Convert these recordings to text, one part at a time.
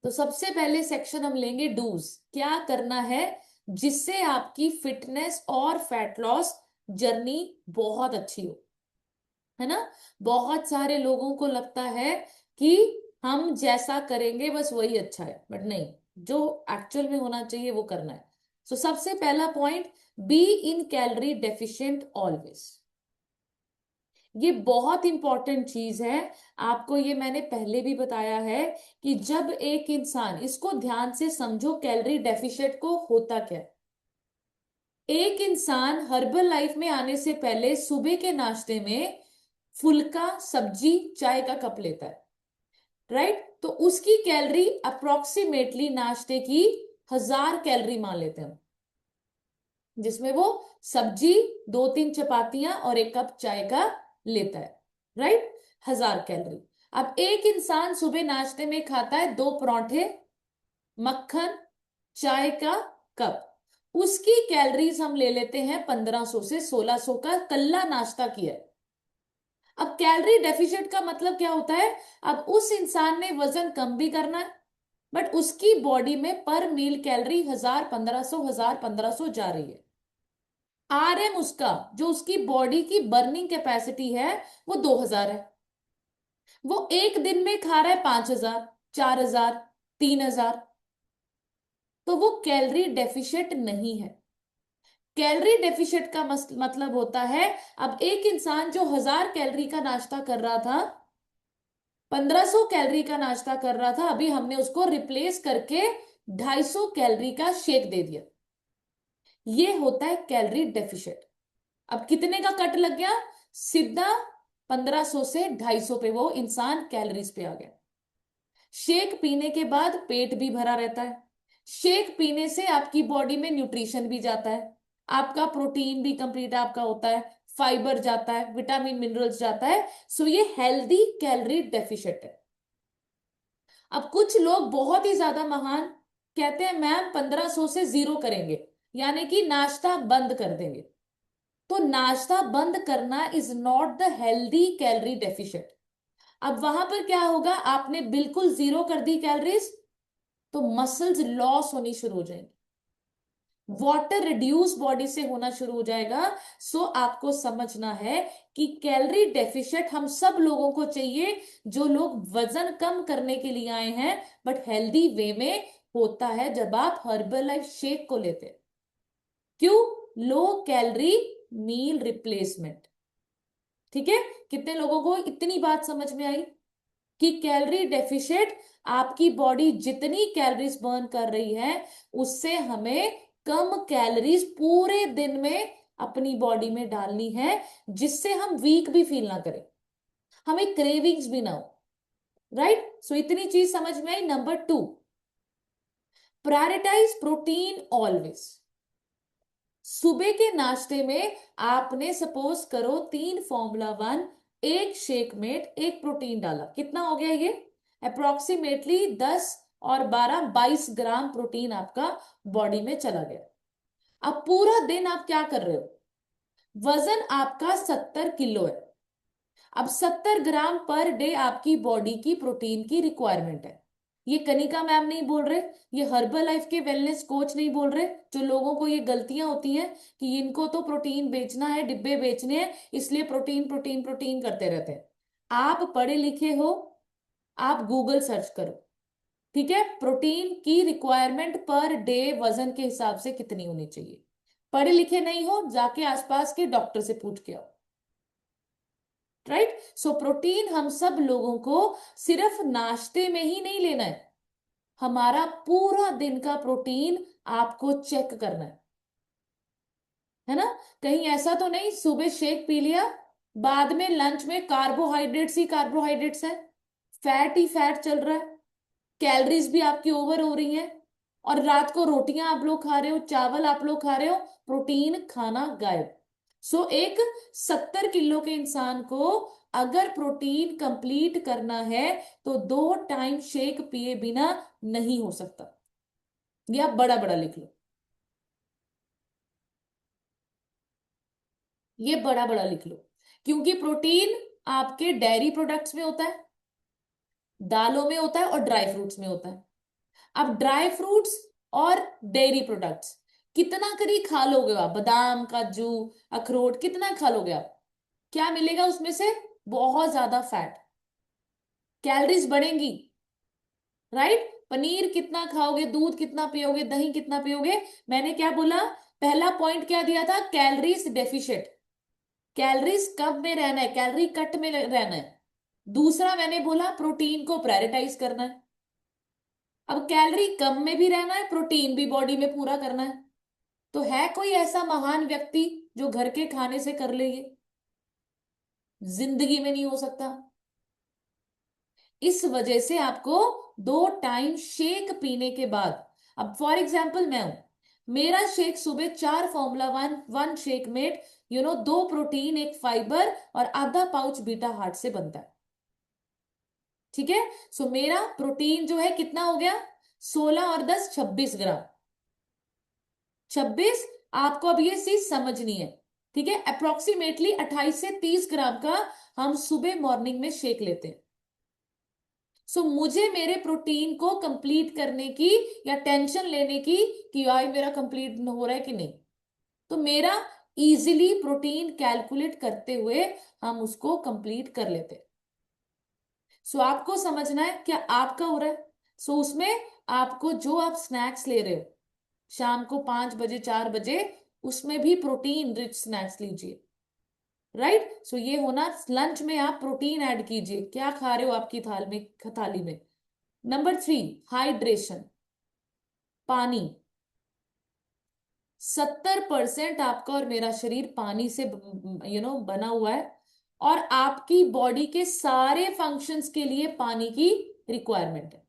तो सबसे पहले सेक्शन हम लेंगे डूज, क्या करना है जिससे आपकी फिटनेस और फैट लॉस जर्नी बहुत अच्छी हो, है ना। बहुत सारे लोगों को लगता है कि हम जैसा करेंगे बस वही अच्छा है, बट नहीं, जो एक्चुअल में होना चाहिए वो करना है। सो सबसे पहला point, be in calorie deficient always. ये बहुत इंपॉर्टेंट चीज है। आपको ये मैंने पहले भी बताया है कि जब एक इंसान, इसको ध्यान से समझो कैलोरी डेफिशिएंट को होता क्या है। एक इंसान हर्बल लाइफ में आने से पहले सुबह के नाश्ते में फुल्का, सब्जी, चाय का कप लेता है, राइट। तो उसकी कैलोरी अप्रोक्सीमेटली नाश्ते की 1000 कैलोरी मान लेते हैं हम, जिसमें वो सब्जी, 2-3 चपातियां और एक कप चाय का लेता है, राइट। 1000 कैलोरी। अब एक इंसान सुबह नाश्ते में खाता है 2 पराठे, मक्खन, चाय का कप, उसकी कैलोरीज हम ले लेते हैं 1500 से 1600 का, कल्ला नाश्ता किया है। अब कैलोरी डेफिशिएंट का मतलब क्या होता है, अब उस इंसान ने वजन कम भी करना है, बट उसकी बॉडी में पर मील कैलोरी 1000, 1500 जा रही है। आरएम उसका, जो उसकी बॉडी की बर्निंग कैपेसिटी है, वो 2000 है। वो एक दिन में खा रहा है 5000, 4000, 3000, तो वो कैलोरी डेफिशिएंट नहीं है। कैलोरी डेफिशिएंट का मतलब होता है, अब एक इंसान जो 1000 कैलोरी का नाश्ता कर रहा था, 1500 कैलोरी का नाश्ता कर रहा था, अभी हमने उसको रिप्लेस करके 250 कैलोरी का शेक दे दिया, ये होता है कैलोरी डेफिशिएंट। अब कितने का कट लग गया, सीधा 1500 से 250 पे वो इंसान कैलोरीज पे आ गया। शेक पीने के बाद पेट भी भरा रहता है, शेक पीने से आपकी बॉडी में न्यूट्रिशन भी जाता है, आपका प्रोटीन भी कंप्लीट आपका होता है, फाइबर जाता है, विटामिन मिनरल्स जाता है। सो ये हेल्दी कैलोरी डेफिशिएंट है। अब कुछ लोग बहुत ही ज्यादा महान कहते हैं, मैम 1500 से जीरो करेंगे, यानी कि नाश्ता बंद कर देंगे। तो नाश्ता बंद करना is not the healthy calorie deficient. अब वहां पर क्या होगा, आपने बिल्कुल जीरो कर दी कैलोरीज, तो मसल्स लॉस होनी शुरू हो जाएंगी, वाटर रिड्यूस बॉडी से होना शुरू हो जाएगा। सो आपको समझना है कि कैलोरी डेफिशिएंट हम सब लोगों को चाहिए, जो लोग वजन कम करने के लिए आए हैं, बट हेल्दी वे में होता है जब आप हर्बल लाइफ शेक को लेते हैं। क्यों, लो कैलोरी मील रिप्लेसमेंट। ठीक है, कितने लोगों को इतनी बात समझ में आई कि कैलोरी डेफिशिएंट, आपकी बॉडी जितनी कैलोरीज बर्न कर रही है, उससे हमें कम कैलोरीज पूरे दिन में अपनी बॉडी में डालनी है, जिससे हम वीक भी फील ना करें, हमें क्रेविंग्स भी ना हो, राइट। सो इतनी चीज समझ में आई। Number 2, prioritise protein always. सुबह के नाश्ते में आपने सपोज करो 3 Formula 1, एक शेक मेट, एक प्रोटीन डाला, कितना हो गया ये, अप्रोक्सीमेटली 10 और 12, 22 ग्राम प्रोटीन आपका बॉडी में चला गया। अब पूरा दिन आप क्या कर रहे हो, वजन आपका 70 किलो है। अब 70 ग्राम पर डे आपकी बॉडी की प्रोटीन की रिक्वायरमेंट है। ये कनिका मैम नहीं बोल रहे, ये हर्बल लाइफ के वेलनेस कोच नहीं बोल रहे। जो लोगों को ये गलतियां होती हैं कि इनको तो प्रोटीन बेचना है, डिब्बे बेचने हैं, इसलिए प्रोटीन प्रोटीन प्रोटीन करते रहते हैं। आप पढ़े लिखे हो, आप गूगल सर्च करो, ठीक है, प्रोटीन की रिक्वायरमेंट पर डे वजन के हिसाब से कितनी होनी चाहिए। पढ़े लिखे नहीं हो, जाके आसपास के डॉक्टर से पूछ के आओ, राइट। सो प्रोटीन हम सब लोगों को सिर्फ नाश्ते में ही नहीं लेना है, हमारा पूरा दिन का प्रोटीन आपको चेक करना है ना। कहीं ऐसा तो नहीं सुबह शेक पी लिया, बाद में लंच में कार्बोहाइड्रेट्स ही कार्बोहाइड्रेट्स है, फैट ही फैट चल रहा है, कैलोरीज भी आपकी ओवर हो रही हैं, और रात को रोटियां आप लोग खा रहे हो, चावल आप लोग खा रहे हो, प्रोटीन खाना गायब। सो एक 70 किलो के इंसान को अगर प्रोटीन कंप्लीट करना है, तो 2 टाइम शेक पिए बिना नहीं हो सकता। ये आप बड़ा बड़ा लिख लो, ये बड़ा बड़ा लिख लो, क्योंकि प्रोटीन आपके डेयरी प्रोडक्ट्स में होता है, दालों में होता है और ड्राई फ्रूट्स में होता है। अब ड्राई फ्रूट्स और डेयरी प्रोडक्ट्स कितना करी खा लोगे आप, बादाम काजू अखरोट कितना खा लोगे आप, क्या मिलेगा उसमें से, बहुत ज्यादा फैट, कैलोरीज बढ़ेंगी, राइट। पनीर कितना खाओगे, दूध कितना पियोगे, दही कितना पियोगे। मैंने क्या बोला, पहला पॉइंट क्या दिया था, कैलोरीज डेफिशिएट, कैलोरीज कम में रहना है, कैलोरी कट में रहना है। दूसरा मैंने बोला प्रोटीन को प्रायोरिटाइज करना है। अब कैलोरी कम में भी रहना है, प्रोटीन भी बॉडी में पूरा करना है। तो है कोई ऐसा महान व्यक्ति जो घर के खाने से कर ले ये, जिंदगी में नहीं हो सकता। इस वजह से आपको 2 टाइम शेक पीने के बाद, अब फॉर एग्जाम्पल मैं हूं, मेरा शेक सुबह 4 formula 1 1 shake made, 2 protein 1 fibre और आधा पाउच बीटा हार्ट से बनता है। ठीक है। सो मेरा प्रोटीन जो है कितना हो गया, 16 और 10 26 ग्राम। 26, आपको अब ये चीज समझनी है। ठीक है, अप्रोक्सीमेटली 28 से 30 ग्राम का हम सुबह मॉर्निंग में शेक लेते हैं। सो मुझे मेरे प्रोटीन को कंप्लीट करने की या टेंशन लेने की कि यार मेरा कंप्लीट हो रहा है कि नहीं, तो मेरा इजीली प्रोटीन कैलकुलेट करते हुए हम उसको कंप्लीट कर लेते हैं। सो आपको समझना है क्या आपका हो रहा है। सो उसमें आपको जो आप स्नैक्स ले रहे हो शाम को 5 बजे 4 बजे, उसमें भी प्रोटीन रिच स्नैक्स लीजिए, राइट। सो ये होना, लंच में आप प्रोटीन ऐड कीजिए, क्या खा रहे हो आपकी थाली में। नंबर 3, हाइड्रेशन, पानी। 70% आपका और मेरा शरीर पानी से बना हुआ है, और आपकी बॉडी के सारे फंक्शंस के लिए पानी की रिक्वायरमेंट है।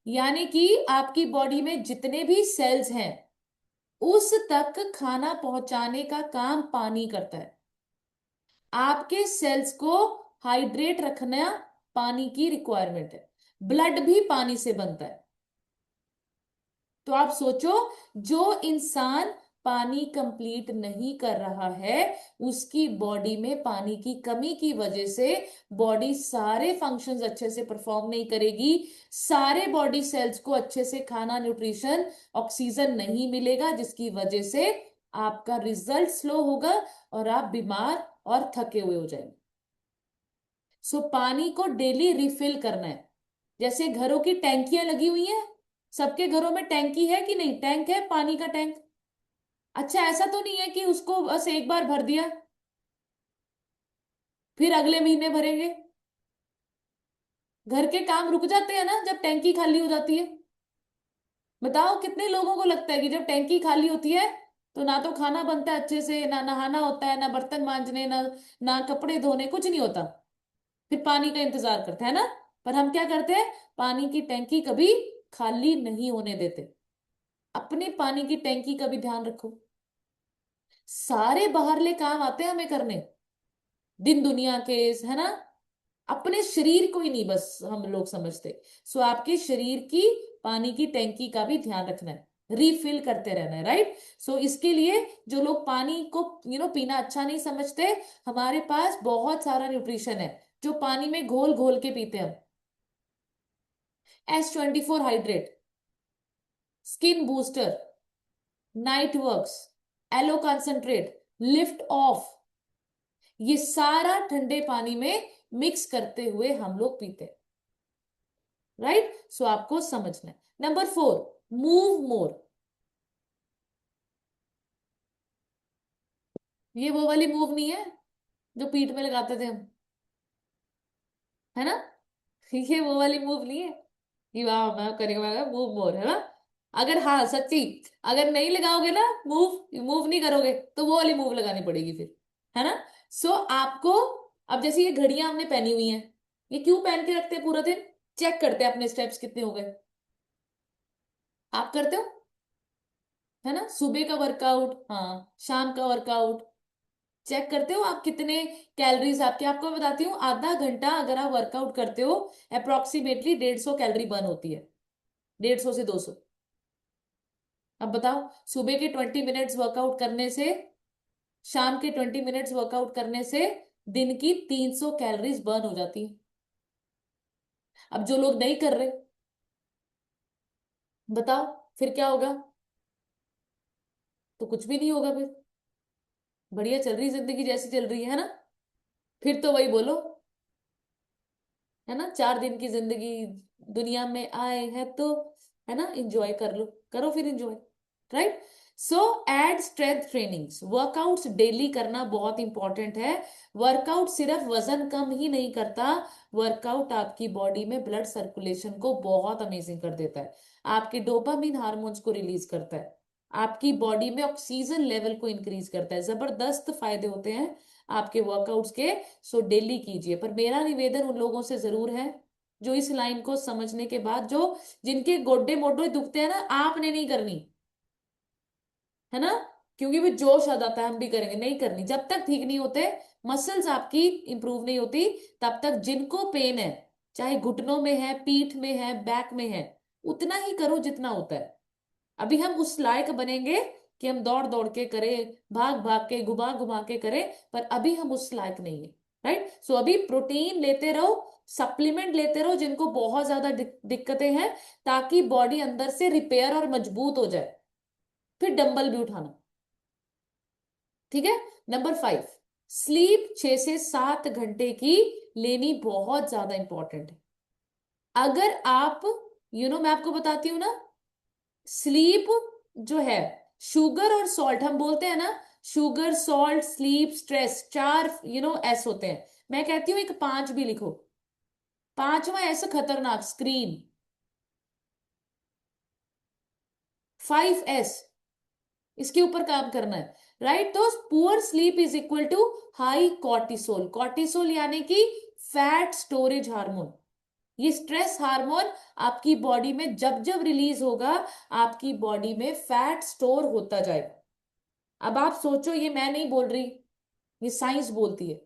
यानी कि आपकी बॉडी में जितने भी सेल्स हैं उस तक खाना पहुंचाने का काम पानी करता है। आपके सेल्स को हाइड्रेट रखना पानी की रिक्वायरमेंट है। ब्लड भी पानी से बनता है। तो आप सोचो, जो इंसान पानी कंप्लीट नहीं कर रहा है उसकी बॉडी में पानी की कमी की वजह से बॉडी सारे फंक्शंस अच्छे से परफॉर्म नहीं करेगी, सारे बॉडी सेल्स को अच्छे से खाना न्यूट्रिशन ऑक्सीजन नहीं मिलेगा, जिसकी वजह से आपका रिजल्ट स्लो होगा और आप बीमार और थके हुए हो जाएंगे। सो पानी को डेली रिफिल करना है। जैसे घरों की टैंकियां लगी हुई हैं, सबके घरों में टैंकी है कि नहीं, टैंक है, पानी का टैंक। अच्छा, ऐसा तो नहीं है कि उसको बस एक बार भर दिया फिर अगले महीने भरेंगे। घर के काम रुक जाते हैं ना जब टैंकी खाली हो जाती है। बताओ कितने लोगों को लगता है कि जब टैंकी खाली होती है तो ना तो खाना बनता है अच्छे से, ना नहाना होता है, ना बर्तन मांजने, ना कपड़े धोने, कुछ नहीं होता, फिर पानी का इंतजार करते हैं ना। पर हम क्या करते हैं, पानी की टैंकी कभी खाली नहीं होने देते। अपने पानी की टैंकी का भी ध्यान रखो। सारे बाहरले काम आते हैं हमें करने, दिन दुनिया के, है ना। अपने शरीर को ही नहीं बस हम लोग समझते। सो आपके शरीर की पानी की टैंकी का भी ध्यान रखना है, रिफिल करते रहना है, राइट। सो इसके लिए जो लोग पानी को पीना अच्छा नहीं समझते, हमारे पास बहुत सारा न्यूट्रिशन है जो पानी में घोल घोल के पीते हैं हम। S24 hydrate, skin booster, night works, aloe concentrate, lift off, ये सारा ठंडे पानी में मिक्स करते हुए हम लोग पीते हैं, राइट। सो आपको समझना है। Number 4, move more. ये वो वाली मूव नहीं है जो पीठ में लगाते थे हम, है ना। ये वो वाली मूव नहीं है कि वाह मैं करेंगे, मैं मूव मोर, है ना। अगर हाँ सच्ची, अगर नहीं लगाओगे ना, मूव मूव नहीं करोगे तो वो वाली मूव लगानी पड़ेगी फिर, है ना। सो आपको, अब जैसे ये घड़ियां हमने पहनी हुई हैं, ये क्यों पहन के रखते हैं, पूरा दिन चेक करते हैं अपने स्टेप्स कितने हो गए। आप करते हो, है ना, सुबह का वर्कआउट, हाँ शाम का वर्कआउट, चेक करते हो आप कितने कैलोरीज आपके। आपको मैं बताती हूँ, आधा घंटा अगर आप वर्कआउट करते हो अप्रोक्सीमेटली 150 कैलोरी बर्न होती है, 150 से 200। अब बताओ, सुबह के 20 मिनट्स वर्कआउट करने से, शाम के 20 मिनट्स वर्कआउट करने से दिन की 300 कैलोरीज बर्न हो जाती है। अब जो लोग नहीं कर रहे, बताओ फिर क्या होगा? तो कुछ भी नहीं होगा फिर। बढ़िया चल रही जिंदगी जैसी चल रही है ना? फिर तो वही बोलो, है ना, 4 दिन की जिंदगी दुनिया में आए हैं तो, है ना, एंजॉय कर लो, करो फिर enjoy. Right. So add strength trainings, workouts daily करना बहुत इंपॉर्टेंट है। वर्कआउट सिर्फ वजन कम ही नहीं करता, वर्कआउट आपकी बॉडी में ब्लड सर्कुलेशन को बहुत अमेजिंग कर देता है, आपके डोपामिन हार्मोन्स को रिलीज करता है, आपकी बॉडी में ऑक्सीजन लेवल को इंक्रीज करता है, जबरदस्त फायदे होते हैं आपके वर्कआउट्स के। सो डेली कीजिए। पर मेरा निवेदन उन लोगों से जरूर है जो इस लाइन को समझने के बाद, जो जिनके गोड्डे मोडे दुखते हैं ना, आपने नहीं करनी, है ना, क्योंकि वो जोश आ जाता है हम भी करेंगे, नहीं करनी जब तक ठीक नहीं होते, मसल्स आपकी इंप्रूव नहीं होती, तब तक। जिनको पेन है, चाहे घुटनों में है, पीठ में है, बैक में है, उतना ही करो जितना होता है। अभी हम उस लायक बनेंगे कि हम दौड़ दौड़ के करें, भाग भाग के, घुमा घुमा के करें, पर अभी हम उस लायक नहीं है। राइट। सो अभी प्रोटीन लेते रहो, सप्लीमेंट लेते रहो जिनको बहुत ज्यादा दिक्कतें हैं, ताकि बॉडी अंदर से रिपेयर और मजबूत हो जाए, फिर डंबल भी उठाना। ठीक है। नंबर 5, स्लीप 6 से 7 घंटे की लेनी बहुत ज्यादा इंपॉर्टेंट है। अगर आप, मैं आपको बताती हूँ ना, स्लीप जो है, शुगर और सॉल्ट हम बोलते हैं ना, sugar, salt, sleep, stress, 4 S होते हैं। मैं कहती हूँ एक 5 भी लिखो। पांचवा एस खतरनाक, स्क्रीन। 5 एस, इसके ऊपर काम करना है। राइट। तो poor sleep is equal to high cortisol. Cortisol यानी कि फैट स्टोरेज हार्मोन। ये स्ट्रेस हार्मोन आपकी बॉडी में जब जब रिलीज होगा, आपकी बॉडी में फैट स्टोर होता जाएगा। अब आप सोचो, ये मैं नहीं बोल रही, ये साइंस बोलती है।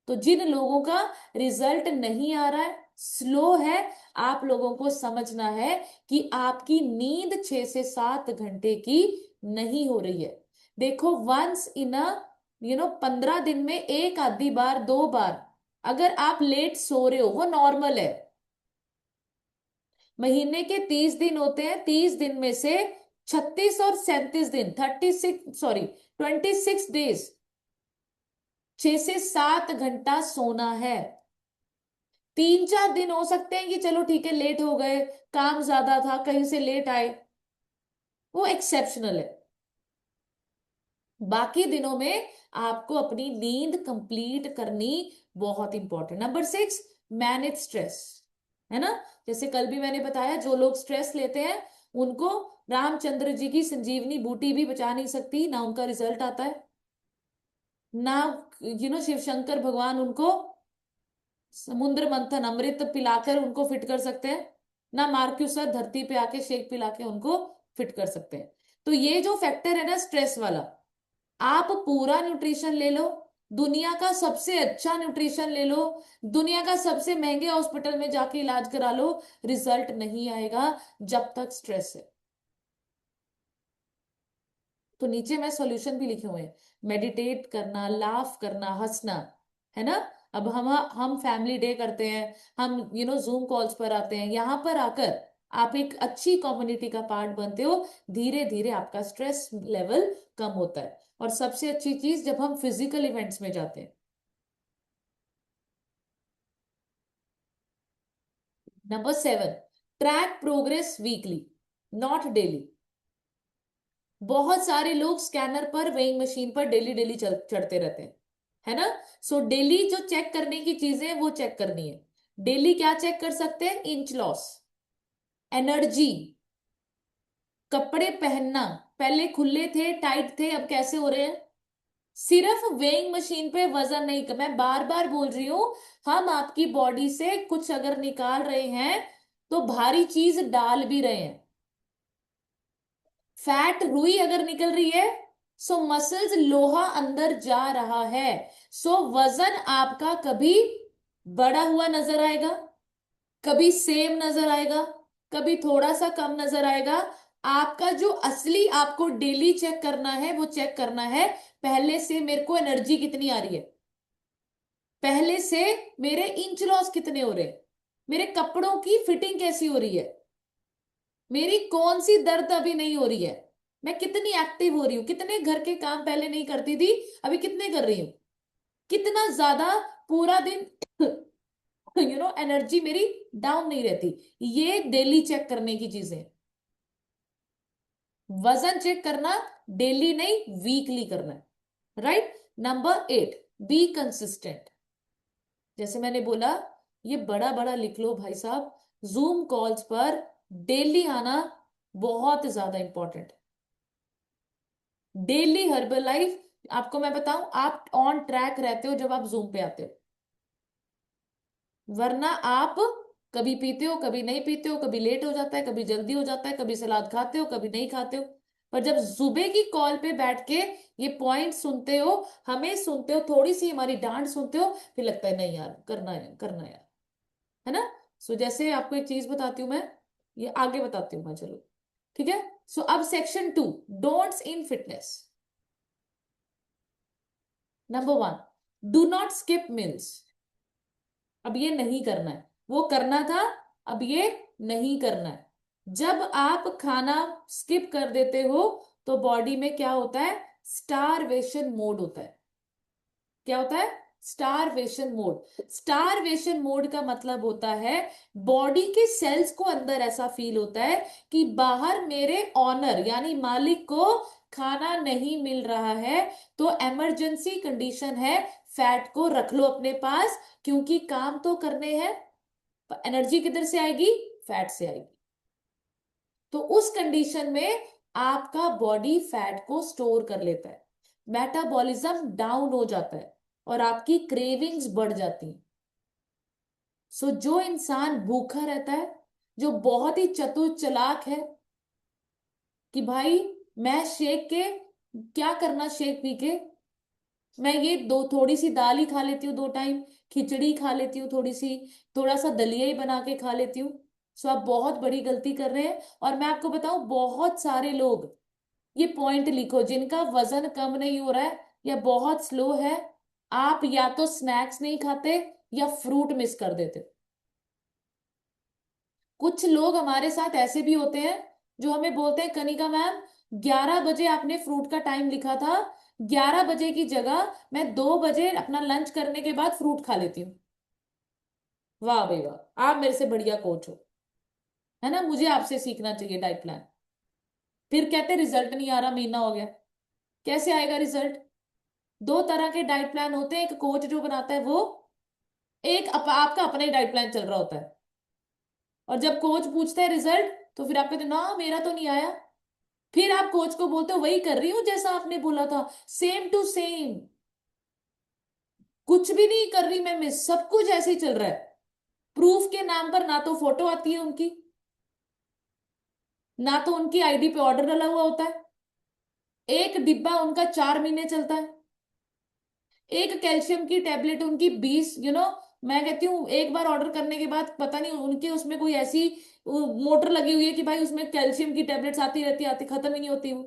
तो जिन लोगों का रिजल्ट नहीं आ रहा है, स्लो है, आप लोगों को समझना है कि आपकी नींद 6 से 7 घंटे की नहीं हो रही है। देखो, वंस इन अ 15 दिन में एक आधी बार, 2 बार अगर आप लेट सो रहे हो, वो नॉर्मल है। महीने के 30 दिन होते हैं, 30 दिन में से 36 और 37 दिन, 36, सॉरी, 26 डेज 6 से 7 घंटा सोना है। 3-4 दिन हो सकते हैं कि चलो ठीक है, लेट हो गए, काम ज्यादा था, कहीं से लेट आए, वो एक्सेप्शनल है। बाकी दिनों में आपको अपनी नींद कंप्लीट करनी बहुत इंपॉर्टेंट। नंबर 6, मैनेज स्ट्रेस, है ना। जैसे कल भी मैंने बताया, जो लोग स्ट्रेस लेते हैं उनको रामचंद्र जी की संजीवनी बूटी भी बचा नहीं सकती, ना उनका रिजल्ट आता है, ना शिव शंकर भगवान उनको समुद्र मंथन अमृत पिलाकर उनको फिट कर सकते हैं, ना मार्क्यूसर धरती पे आके शेक पिला के उनको फिट कर सकते हैं। तो ये जो फैक्टर है ना स्ट्रेस वाला, आप पूरा न्यूट्रिशन ले लो, दुनिया का सबसे अच्छा न्यूट्रिशन ले लो, दुनिया का सबसे महंगे हॉस्पिटल में जाके इलाज करा लो, रिजल्ट नहीं आएगा जब तक स्ट्रेस है। तो नीचे मैं सॉल्यूशन भी लिखे हुए हैं, मेडिटेट करना, लाफ करना, हंसना, है ना। अब हम फैमिली डे करते हैं, हम जूम कॉल्स पर आते हैं, यहां पर आकर आप एक अच्छी कम्युनिटी का पार्ट बनते हो, धीरे धीरे आपका स्ट्रेस लेवल कम होता है। और सबसे अच्छी चीज, जब हम फिजिकल इवेंट्स में जाते हैं। Number 7, track progress weekly, not daily. बहुत सारे लोग स्कैनर पर, वेइंग मशीन पर डेली डेली चढ़ते रहते हैं, है ना। सो डेली जो चेक करने की चीजें हैं वो चेक करनी है। डेली क्या चेक कर सकते हैं? इंच लॉस, एनर्जी, कपड़े पहनना, पहले खुले थे, टाइट थे, अब कैसे हो रहे हैं। सिर्फ वेइंग मशीन पे वजन नहीं मैं बार बार बोल रही हूं, हम आपकी बॉडी से कुछ अगर निकाल रहे हैं तो भारी चीज डाल भी रहे हैं। फैट, रुई अगर निकल रही है, सो मसल्स, लोहा अंदर जा रहा है। सो वजन आपका कभी बढ़ा हुआ नजर आएगा, कभी सेम नजर आएगा, कभी थोड़ा सा कम नजर आएगा। आपका जो असली आपको डेली चेक करना है, वो चेक करना है पहले से मेरे को एनर्जी कितनी आ रही है, पहले से मेरे इंच लॉस कितने हो रहे हैं, मेरे कपड़ों की फिटिंग कैसी हो रही है, मेरी कौन सी दर्द अभी नहीं हो रही है, मैं कितनी एक्टिव हो रही हूँ, कितने घर के काम पहले नहीं करती थी, अभी कितने कर रही हूँ, कितना ज्यादा पूरा दिन एनर्जी मेरी डाउन नहीं रहती। ये डेली चेक करने की चीजें। वजन चेक करना डेली नहीं, वीकली करना है। राइट। Number 8, be consistent. जैसे मैंने बोला, ये बड़ा बड़ा लिख लो भाई साहब, जूम कॉल्स पर डेली आना बहुत ज्यादा इंपॉर्टेंट है। डेली हर्बल लाइफ, आपको मैं बताऊं, आप ऑन ट्रैक रहते हो जब आप जूम पे आते हो, वरना आप कभी पीते हो कभी नहीं पीते हो, कभी लेट हो जाता है कभी जल्दी हो जाता है, कभी सलाद खाते हो कभी नहीं खाते हो। पर जब सुबह की कॉल पे बैठ के ये पॉइंट सुनते हो, हमें सुनते हो, थोड़ी सी हमारी डांट सुनते हो, फिर लगता है नहीं यार, करना है करना है यार, है ना। सो जैसे आपको एक चीज बताती हूँ मैं, ये आगे बताती हूँ मैं, चलो ठीक है। सो अब section 2, don'ts in fitness. Number 1, do not skip meals. अब ये नहीं करना है, वो करना था, अब ये नहीं करना है। जब आप खाना स्किप कर देते हो तो बॉडी में क्या होता है, स्टारवेशन मोड होता है। क्या होता है, स्टारवेशन मोड। स्टारवेशन मोड का मतलब होता है, बॉडी के सेल्स को अंदर ऐसा फील होता है कि बाहर मेरे ऑनर यानी मालिक को खाना नहीं मिल रहा है, तो इमरजेंसी कंडीशन है, फैट को रख लो अपने पास, क्योंकि काम तो करने हैं। एनर्जी किधर से आएगी, फैट से आएगी। तो उस कंडीशन में आपका बॉडी फैट को स्टोर कर लेता है, मेटाबॉलिज्म डाउन हो जाता है और आपकी क्रेविंग्स बढ़ जाती हैं। सो जो इंसान भूखा रहता है, जो बहुत ही चतुर चालाक है कि भाई मैं शेक के क्या करना, शेक पी के मैं ये दो थोड़ी सी दाल ही खा लेती हूँ, 2 टाइम खिचड़ी खा लेती हूँ, थोड़ी सी थोड़ा सा दलिया ही बना के खा लेती हूँ। सो आप बहुत बड़ी गलती कर रहे हैं। और मैं आपको बताऊं, बहुत सारे लोग, ये पॉइंट लिखो, जिनका वजन कम नहीं हो रहा है या बहुत स्लो है, आप या तो स्नैक्स नहीं खाते या फ्रूट मिस कर देते। कुछ लोग हमारे साथ ऐसे भी होते हैं जो हमें बोलते हैं, कनिका मैम 11 बजे आपने फ्रूट का टाइम लिखा था, 11 बजे की जगह मैं 2 बजे अपना लंच करने के बाद फ्रूट खा लेती हूँ। वाह भाई वाह, आप मेरे से बढ़िया कोच हो, है ना, मुझे आपसे सीखना चाहिए डाइट प्लान। फिर कहते रिजल्ट नहीं आ रहा, महीना हो गया। कैसे आएगा रिजल्ट? 2 तरह के डाइट प्लान होते हैं, एक कोच जो बनाता है वो, एक आपका अपना ही डाइट प्लान चल रहा होता है। और जब कोच पूछता है रिजल्ट, तो फिर आप कहते हो, ना मेरा तो नहीं आया। फिर आप कोच को बोलते हो वही कर रही हूं जैसा आपने बोला था, सेम टू सेम, कुछ भी नहीं कर रही मैं मिस, सब कुछ ऐसे ही चल रहा है। प्रूफ के नाम पर ना तो फोटो आती है उनकी, ना तो उनकी आईडी पे ऑर्डर डला हुआ होता है, एक डिब्बा उनका 4 महीने चलता है, एक कैल्शियम की टेबलेट उनकी 20, मैं कहती हूँ एक बार ऑर्डर करने के बाद पता नहीं उनके उसमें कोई ऐसी मोटर लगी हुई है कि भाई उसमें कैल्शियम की टेबलेट्स आती रहती आती, खत्म ही नहीं होती वो,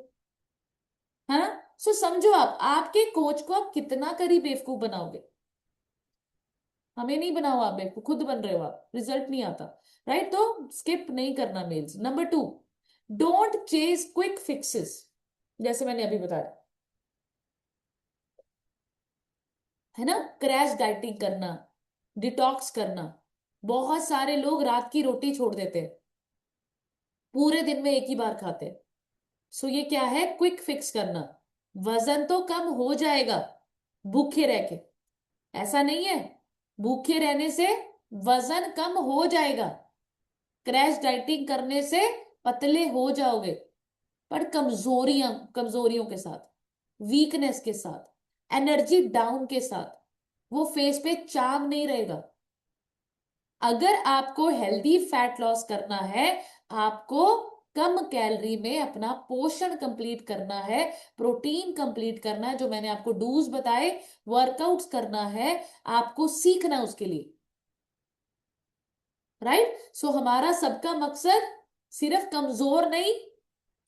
है ना। सो समझो, आप आपके कोच को आप कितना करी बेवकूफ बनाओगे। हमें नहीं बनाओ आप बेवकूफ, खुद बन रहे हो आप, रिजल्ट नहीं आता। राइट, तो स्किप नहीं करना meals. Number 2, don't chase quick fixes. जैसे मैंने अभी बताया, है ना, क्रैश डाइटिंग करना, डिटॉक्स करना। बहुत सारे लोग रात की रोटी छोड़ देते हैं, पूरे दिन में एक ही बार खाते हैं। सो ये क्या है, क्विक फिक्स करना। वजन तो कम हो जाएगा भूखे रह के, ऐसा नहीं है, भूखे रहने से वजन कम हो जाएगा, क्रैश डाइटिंग करने से पतले हो जाओगे, पर कमजोरियों के साथ, वीकनेस के साथ, एनर्जी डाउन के साथ, वो फेस पे चाम नहीं रहेगा। अगर आपको हेल्दी फैट लॉस करना है, आपको कम कैलोरी में अपना पोषण कंप्लीट करना है, प्रोटीन कंप्लीट करना है, जो मैंने आपको डूज बताए, वर्कआउट्स करना है, आपको सीखना उसके लिए। राइट। सो हमारा सबका मकसद सिर्फ कमजोर नहीं,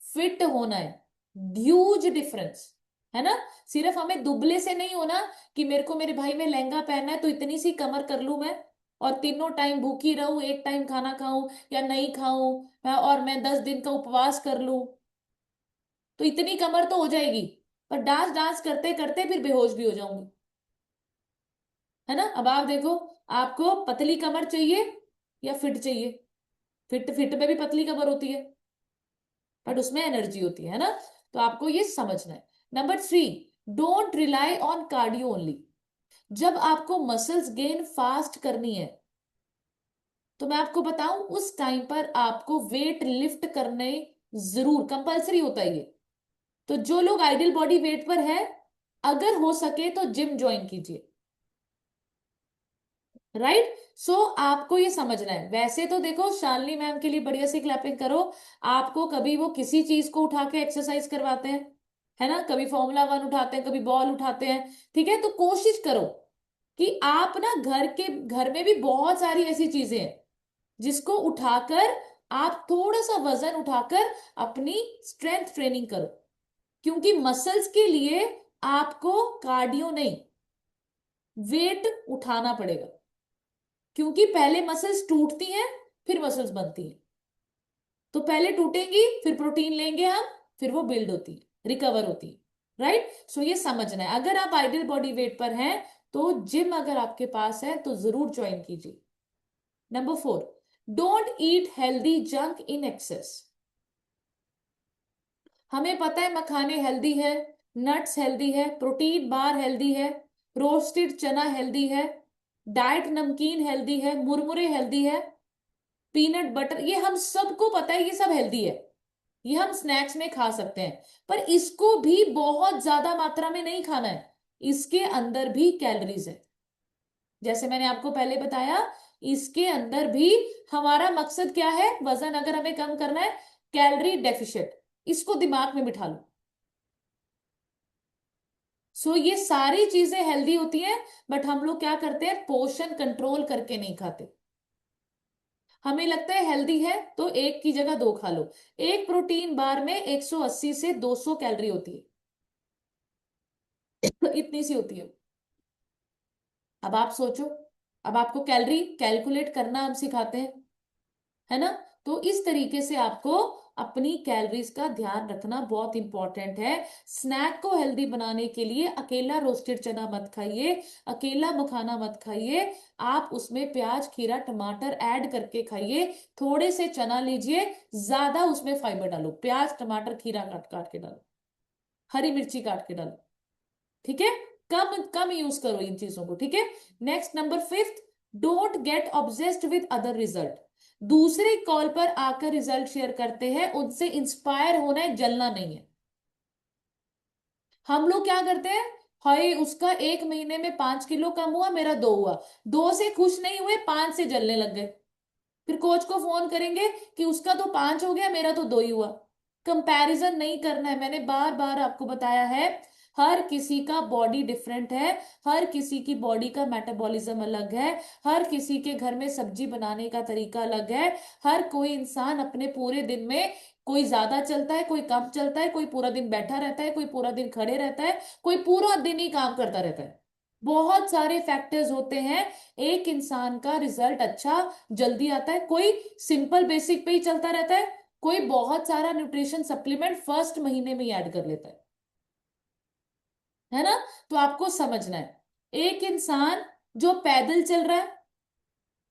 फिट होना है। ह्यूज डिफरेंस, है ना। सिर्फ हमें दुबले से नहीं होना कि मेरे को मेरे भाई में लहंगा पहनना है तो इतनी सी कमर कर लूं मैं, और तीनों टाइम भूखी रहूं, एक टाइम खाना खाऊं या नहीं खाऊं, और मैं 10 दिन का उपवास कर लूं, तो इतनी कमर तो हो जाएगी, पर डांस डांस करते करते फिर बेहोश भी हो जाऊंगी। है ना? अब आप देखो, आपको पतली कमर चाहिए या फिट चाहिए? फिट, फिट में भी पतली कमर होती है, बट उसमें एनर्जी होती है ना? तो आपको ये समझना है। Number 3, don't rely on cardio only. जब आपको मसल्स गेन फास्ट करनी है, तो मैं आपको बताऊं, उस टाइम पर आपको वेट लिफ्ट करने जरूर कंपलसरी होता है ये। तो जो लोग आइडियल बॉडी वेट पर है, अगर हो सके तो जिम ज्वाइन कीजिए। राइट? सो आपको ये समझना है। वैसे तो देखो, शालिनी मैम के लिए बढ़िया से क्लैपिंग करो। आपको कभी वो किसी चीज को उठा के एक्सरसाइज करवाते हैं, है ना? कभी फॉर्मूला 1 उठाते हैं, कभी बॉल उठाते हैं। ठीक है, तो कोशिश करो कि आप ना घर में भी बहुत सारी ऐसी चीजें हैं जिसको उठाकर आप थोड़ा सा वजन उठाकर अपनी स्ट्रेंथ ट्रेनिंग करो। क्योंकि मसल्स के लिए आपको कार्डियो नहीं, वेट उठाना पड़ेगा। क्योंकि पहले मसल्स टूटती हैं, फिर मसल्स बनती हैं। तो पहले टूटेंगी, फिर प्रोटीन लेंगे हम, फिर वो बिल्ड होती है, रिकवर होती है। राइट? सो ये समझना है। अगर आप आइडियल बॉडी वेट पर हैं, तो जिम अगर आपके पास है तो जरूर ज्वाइन कीजिए। Number 4, don't eat healthy junk in excess. हमें पता है मखाने हेल्दी है, नट्स हेल्दी है, प्रोटीन बार हेल्दी है, रोस्टेड चना हेल्दी है, डाइट नमकीन हेल्दी है, मुरमुरे हेल्दी है, पीनट बटर, ये हम सबको पता है, ये सब हेल्दी है। ये हम स्नैक्स में खा सकते हैं, पर इसको भी बहुत ज्यादा मात्रा में नहीं खाना है। इसके अंदर भी कैलोरीज है। जैसे मैंने आपको पहले बताया, इसके अंदर भी हमारा मकसद क्या है? वजन अगर हमें कम करना है, कैलोरी डेफिशिएट, इसको दिमाग में बिठा लो। सो ये सारी चीजें हेल्दी होती हैं, बट हम लोग क्या करते हैं? पोर्शन कंट्रोल करके नहीं खाते। हमें लगता है हेल्दी है तो एक की जगह दो खा लो। एक प्रोटीन बार में 180 से 200 कैलोरी होती है, इतनी सी होती है। अब आप सोचो, अब आपको कैलोरी कैलकुलेट करना हम सिखाते हैं, है ना? तो इस तरीके से आपको अपनी कैलोरीज का ध्यान रखना बहुत इंपॉर्टेंट है। स्नैक को हेल्दी बनाने के लिए अकेला रोस्टेड चना मत खाइए, अकेला मखाना मत खाइए। आप उसमें प्याज, खीरा, टमाटर ऐड करके खाइए। थोड़े से चना लीजिए, ज्यादा उसमें फाइबर डालो, प्याज, टमाटर, खीरा काट काट के डालो, हरी मिर्ची काट के डालो। ठीक है? कम कम यूज करो इन चीजों को। ठीक है? Next, number 5, don't get obsessed with other result. दूसरे कॉल पर आकर रिजल्ट शेयर करते हैं, उनसे इंस्पायर होना है, जलना नहीं है। हम लोग क्या करते हैं? हाय, उसका 1 महीने में 5 किलो कम हुआ, मेरा 2 हुआ। 2 से खुश नहीं हुए, 5 से जलने लग गए। फिर कोच को फोन करेंगे कि उसका तो 5 हो गया, मेरा तो 2 ही हुआ। कंपैरिजन नहीं करना है, मैंने बार बार आपको बताया है। हर किसी का बॉडी डिफरेंट है, हर किसी की बॉडी का मेटाबॉलिज्म अलग है, हर किसी के घर में सब्जी बनाने का तरीका अलग है। हर कोई इंसान अपने पूरे दिन में, कोई ज्यादा चलता है, कोई कम चलता है, कोई पूरा दिन बैठा रहता है, कोई पूरा दिन खड़े रहता है, कोई पूरा दिन ही काम करता रहता है। बहुत सारे फैक्टर्स होते हैं। एक इंसान का रिजल्ट अच्छा जल्दी आता है, कोई सिंपल बेसिक पे ही चलता रहता है, कोई बहुत सारा न्यूट्रिशन सप्लीमेंट फर्स्ट महीने में ही ऐड कर लेता है ना? तो आपको समझना है, एक इंसान जो पैदल चल रहा है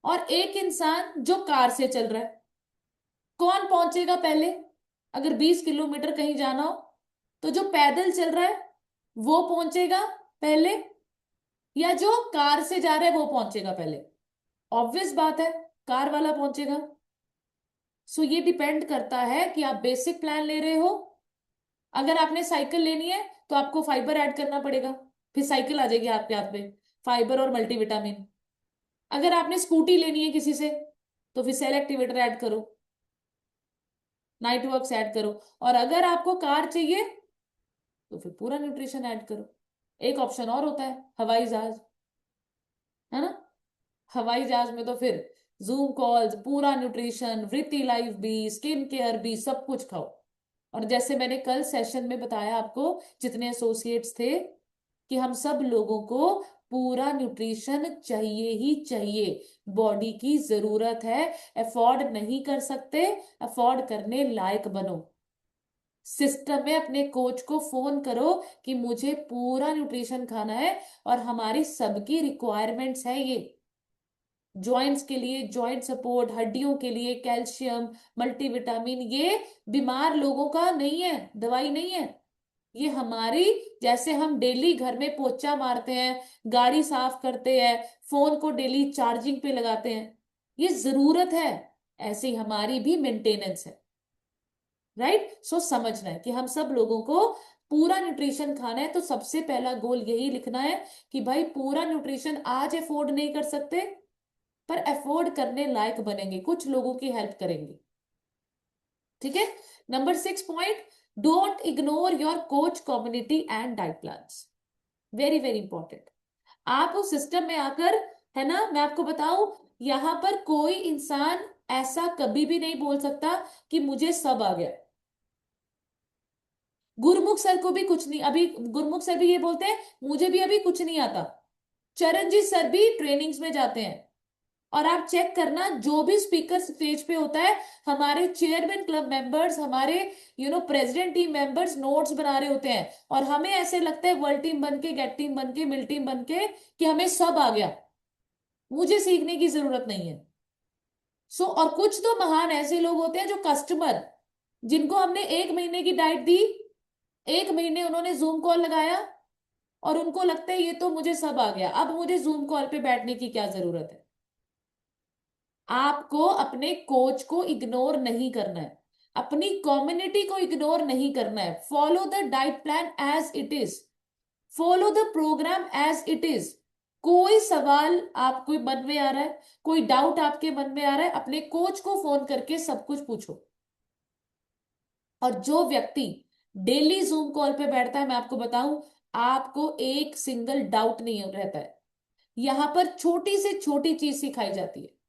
और एक इंसान जो कार से चल रहा है, कौन पहुंचेगा पहले? अगर 20 किलोमीटर कहीं जाना हो, तो जो पैदल चल रहा है वो पहुंचेगा पहले, या जो कार से जा रहा है वो पहुंचेगा पहले? ऑब्वियस बात है, कार वाला पहुंचेगा। सो ये डिपेंड करता है कि आप बेसिक प्लान ले रहे हो। अगर आपने साइकिल लेनी है, तो आपको फाइबर ऐड करना पड़ेगा, फिर साइकिल आ जाएगी आपके हाथ में, फाइबर और मल्टीविटामिन। अगर आपने स्कूटी लेनी है किसी से, तो फिर सेल एक्टिवेटर ऐड करो, नाइट वर्क्स ऐड करो। और अगर आपको कार चाहिए, तो फिर पूरा न्यूट्रिशन ऐड करो। एक ऑप्शन और होता है, हवाई जहाज, है ना? हवाई जहाज में तो फिर जूम कॉल्स, पूरा न्यूट्रिशन, वृत्ति लाइफ भी, स्किन केयर भी, सब कुछ खाओ। और जैसे मैंने कल सेशन में बताया आपको, जितने एसोसिएट्स थे, कि हम सब लोगों को पूरा न्यूट्रिशन चाहिए ही चाहिए, बॉडी की जरूरत है। अफोर्ड नहीं कर सकते, अफोर्ड करने लायक बनो। सिस्टम में अपने कोच को फोन करो कि मुझे पूरा न्यूट्रिशन खाना है, और हमारी सबकी रिक्वायरमेंट्स है ये। जॉइंट्स के लिए जॉइंट सपोर्ट, हड्डियों के लिए कैल्शियम, मल्टीविटामिन, ये बीमार लोगों का नहीं है, दवाई नहीं है। ये हमारी, जैसे हम डेली घर में पोछा मारते हैं, गाड़ी साफ करते हैं, फोन को डेली चार्जिंग पे लगाते हैं, ये जरूरत है, ऐसे ही हमारी भी मेंटेनेंस है। राइट? सो समझना है कि हम सब लोगों को पूरा न्यूट्रिशन खाना है, तो सबसे पहला गोल यही लिखना है कि भाई पूरा न्यूट्रिशन आज अफोर्ड नहीं कर सकते, पर अफोर्ड करने लायक बनेंगे, कुछ लोगों की हेल्प करेंगे। ठीक है? Number 6 point, don't ignore your coach community and diet plans. Very very important. आप उस सिस्टम में आकर, है ना, मैं आपको बताऊं, यहां पर कोई इंसान ऐसा कभी भी नहीं बोल सकता कि मुझे सब आ गया। गुरमुख सर को भी कुछ नहीं, अभी गुरमुख सर भी ये बोलते हैं मुझे भी अभी कुछ नहीं आता। चरणजीत सर भी ट्रेनिंग्स में जाते हैं। और आप चेक करना, जो भी स्पीकर स्टेज पे होता है, हमारे चेयरमैन क्लब मेंबर्स, हमारे प्रेसिडेंट टीम मेंबर्स नोट्स बना रहे होते हैं, और हमें ऐसे लगता है वर्ल्ड टीम बन के, गेट टीम बन के, मिल टीम बन के, कि हमें सब आ गया, मुझे सीखने की जरूरत नहीं है। सो और कुछ तो महान ऐसे लोग होते हैं जो कस्टमर, जिनको हमने 1 महीने की डाइट दी, 1 महीने उन्होंने जूम कॉल लगाया, और उनको लगता है ये तो मुझे सब आ गया, अब मुझे जूम कॉल पे बैठने की क्या जरूरत है। आपको अपने कोच को इग्नोर नहीं करना है, अपनी कम्युनिटी को इग्नोर नहीं करना है। Follow the diet plan as it is, follow the programme as it is. कोई सवाल आपको मन में आ रहा है, कोई डाउट आपके मन में आ रहा है, अपने कोच को फोन करके सब कुछ पूछो। और जो व्यक्ति डेली जूम कॉल पे बैठता है, मैं आपको बताऊं, आपको एक सिंगल डाउट नहीं रहता है। यहां पर छोटी से छोटी चीज सिखाई जाती है,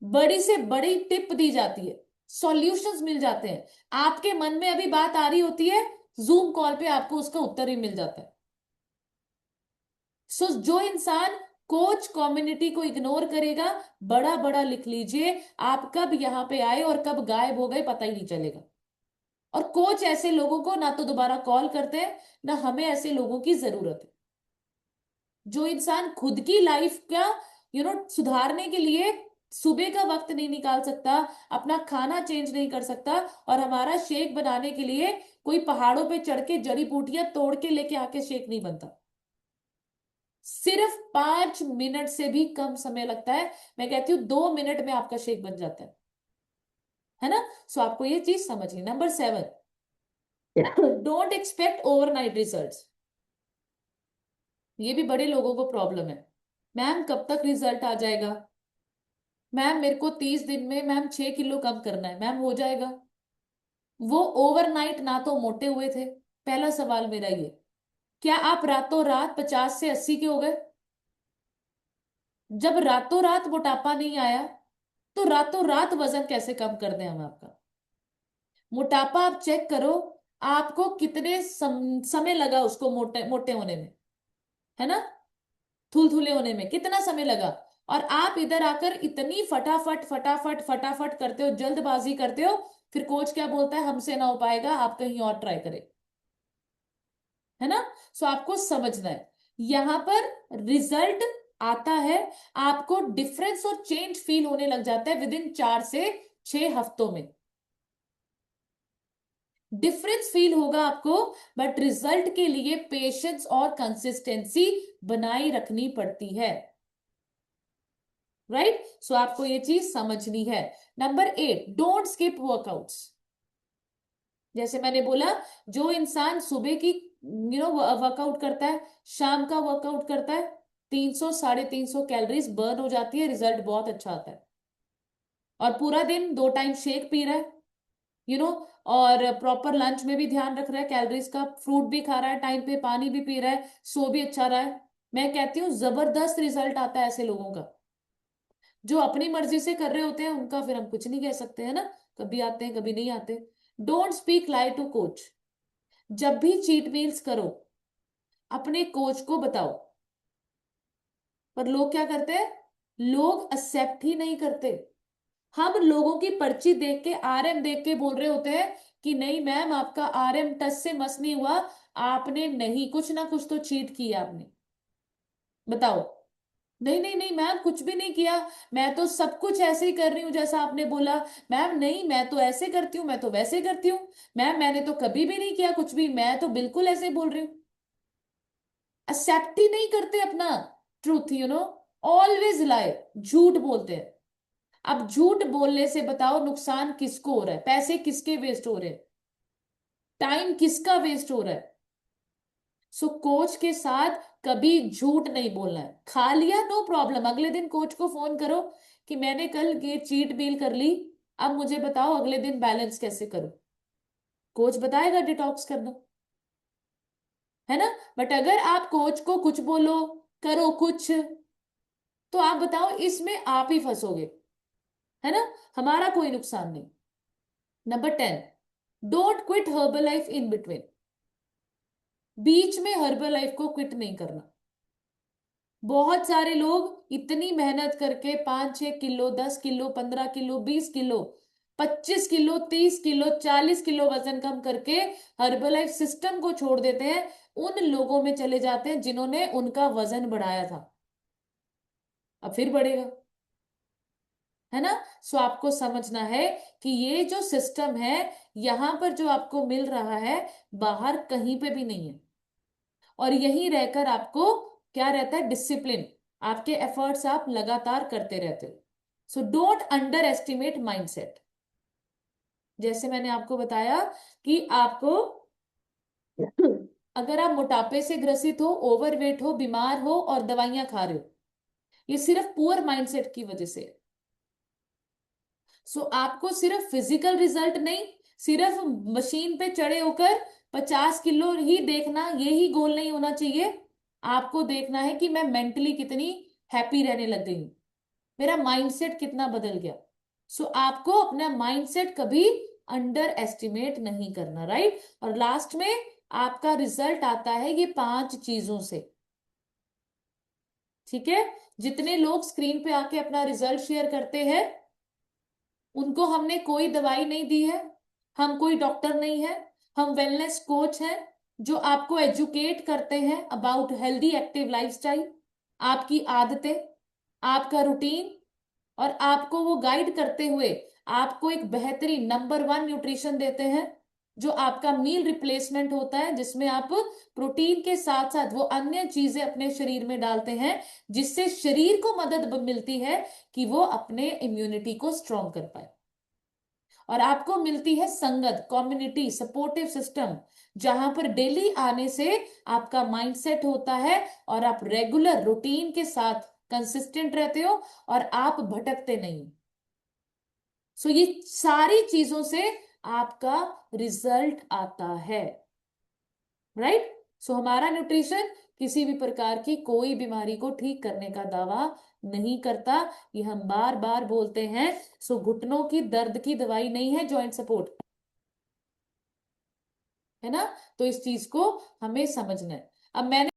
बड़ी से बड़ी टिप दी जाती है, सॉल्यूशंस मिल जाते हैं। आपके मन में अभी बात आ रही होती है, जूम कॉल पे आपको उसका उत्तर ही मिल जाता है। सो जो इंसान कोच कम्युनिटी को इग्नोर करेगा, बड़ा बड़ा लिख लीजिए, आप कब यहां पे आए और कब गायब हो गए पता ही नहीं चलेगा। और कोच ऐसे लोगों को ना तो दोबारा कॉल करते हैं, ना हमें ऐसे लोगों की जरूरत है। जो इंसान खुद की लाइफ का सुधारने के लिए सुबह का वक्त नहीं निकाल सकता, अपना खाना चेंज नहीं कर सकता, और हमारा शेक बनाने के लिए कोई पहाड़ों पे चढ़ के जड़ी बूटियां तोड़ के लेके आके शेक नहीं बनता। सिर्फ 5 मिनट से भी कम समय लगता है, मैं कहती हूँ 2 मिनट में आपका शेक बन जाता है ना? सो आपको ये चीज समझनी। Number 7, don't expect overnight results. ये भी बड़े लोगों को प्रॉब्लम है। मैम कब तक रिजल्ट आ जाएगा? मैम मेरे को 30 दिन में मैम 6 किलो कम करना है। मैम हो जाएगा। वो ओवरनाइट ना तो मोटे हुए थे। पहला सवाल मेरा ये, क्या आप रातों रात 50 से 80 के हो गए? जब रातों रात मोटापा नहीं आया, तो रातों रात वजन कैसे कम कर दें हम आपका? मोटापा आप चेक करो, आपको कितने समय लगा उसको मोटे मोटे होने में, है ना? थुलथुले होने में कितना समय लगा? और आप इधर आकर इतनी फटाफट फटाफट फटाफट करते हो, जल्दबाजी करते हो, फिर कोच क्या बोलता है, हमसे ना हो पाएगा, आप कहीं और ट्राई करें, है ना? सो आपको समझना है, यहां पर रिजल्ट आता है, आपको डिफरेंस और चेंज फील होने लग जाता है विद इन 4 से 6 हफ्तों में। डिफरेंस फील होगा आपको, बट रिजल्ट के लिए पेशेंस और कंसिस्टेंसी बनाई रखनी पड़ती है। राइट? सो आपको ये चीज समझनी है। Number 8, don't skip workouts. जैसे मैंने बोला, जो इंसान सुबह की वर्कआउट करता है, शाम का वर्कआउट करता है, 300 साढ़े 300 कैलोरीज बर्न हो जाती है, रिजल्ट बहुत अच्छा आता है। और पूरा दिन 2 टाइम शेक पी रहा है, यू नो और प्रॉपर लंच में भी ध्यान रख रहा है कैलोरीज का, फ्रूट भी खा रहा है टाइम पे, पानी भी पी रहा है, सो भी अच्छा रहा है, मैं कहती हूँ जबरदस्त रिजल्ट आता है ऐसे लोगों का। जो अपनी मर्जी से कर रहे होते हैं उनका फिर हम कुछ नहीं कह सकते, है ना? कभी आते हैं कभी नहीं आते। Don't speak lie to coach. जब भी चीट मील्स करो, अपने कोच को बताओ पर लोग क्या करते हैं, लोग एक्सेप्ट ही नहीं करते। हम लोगों की पर्ची देख के, आरएम देख के बोल रहे होते हैं कि नहीं मैम आपका आरएम टच से मस नहीं हुआ, आपने नहीं, कुछ ना कुछ तो चीट किया आपने, बताओ। नहीं नहीं नहीं मैम कुछ भी नहीं किया, मैं तो सब कुछ ऐसे ही कर रही हूँ जैसा आपने बोला। मैम नहीं मैं तो ऐसे करती हूँ, मैं तो वैसे करती हूँ। मैम मैंने तो कभी भी नहीं किया कुछ भी, मैं तो बिल्कुल ऐसे ही बोल रही हूँ। एक्सेप्ट ही नहीं करते अपना ट्रूथ, ऑलवेज लाई, झूठ बोलते हैं। अब झूठ बोलने से बताओ नुकसान किसको हो रहा है, पैसे किसके वेस्ट हो रहे हैं, टाइम किसका वेस्ट हो रहा है। सो कोच के साथ कभी झूठ नहीं बोलना है। खा लिया नो प्रॉब्लम, अगले दिन कोच को फोन करो कि मैंने कल ये चीट मील कर ली, अब मुझे बताओ अगले दिन बैलेंस कैसे करूं। कोच बताएगा डिटॉक्स करना, है ना। बट अगर आप कोच को कुछ बोलो, करो कुछ, तो आप बताओ इसमें आप ही फंसोगे, है ना, हमारा कोई नुकसान नहीं। Number 10, don't quit Herbalife in between. बीच में हर्बल लाइफ को क्विट नहीं करना। बहुत सारे लोग इतनी मेहनत करके 5-6 kilo, 10 kilo, 15 kilo, 20 kilo, 25 kilo, 30 kilo, 40 kilo वजन कम करके हर्बल लाइफ सिस्टम को छोड़ देते हैं, उन लोगों में चले जाते हैं जिन्होंने उनका वजन बढ़ाया था, अब फिर बढ़ेगा, है ना। सो आपको समझना है कि ये जो सिस्टम है, यहां पर जो आपको मिल रहा है, बाहर कहीं पे भी नहीं है। और यहीं रहकर आपको क्या रहता है, डिसिप्लिन, आपके एफर्ट्स आप लगातार करते रहते हो। So don't under estimate mindset. जैसे मैंने आपको बताया कि आपको अगर आप मोटापे से ग्रसित हो, ओवरवेट हो, बीमार हो और दवाइयां खा रहे हो, ये सिर्फ पुअर माइंडसेट की वजह से। सो आपको सिर्फ फिजिकल रिजल्ट नहीं, सिर्फ मशीन पे चढ़े होकर 50 किलो ही देखना, ये ही गोल नहीं होना चाहिए। आपको देखना है कि मैं मेंटली कितनी हैप्पी रहने लग गई हूं, मेरा माइंडसेट कितना बदल गया। सो आपको अपना माइंडसेट कभी अंडर एस्टिमेट नहीं करना, राइट। और लास्ट में आपका रिजल्ट आता है ये 5 चीजों से, ठीक है। जितने लोग स्क्रीन पे आके अपना रिजल्ट शेयर करते हैं, उनको हमने कोई दवाई नहीं दी है, हम कोई डॉक्टर नहीं है, हम वेलनेस कोच हैं जो आपको एजुकेट करते हैं अबाउट हेल्दी एक्टिव लाइफस्टाइल, आपकी आदतें, आपका रूटीन, और आपको वो गाइड करते हुए आपको एक बेहतरीन नंबर 1 न्यूट्रिशन देते हैं, जो आपका मील रिप्लेसमेंट होता है, जिसमें आप प्रोटीन के साथ साथ वो अन्य चीजें अपने शरीर में डालते हैं, जिससे शरीर को मदद मिलती है कि वो अपने इम्यूनिटी को स्ट्रॉन्ग कर पाए। और आपको मिलती है संगत, कम्युनिटी, सपोर्टिव सिस्टम, जहां पर डेली आने से आपका माइंडसेट होता है और आप रेगुलर रूटीन के साथ कंसिस्टेंट रहते हो और आप भटकते नहीं। सो ये सारी चीजों से आपका रिजल्ट आता है, राइट। सो हमारा न्यूट्रिशन किसी भी प्रकार की कोई बीमारी को ठीक करने का दावा नहीं करता, ये हम बार बार बोलते हैं। सो घुटनों की दर्द की दवाई नहीं है जॉइंट सपोर्ट, है ना। तो इस चीज को हमें समझना है। अब मैंने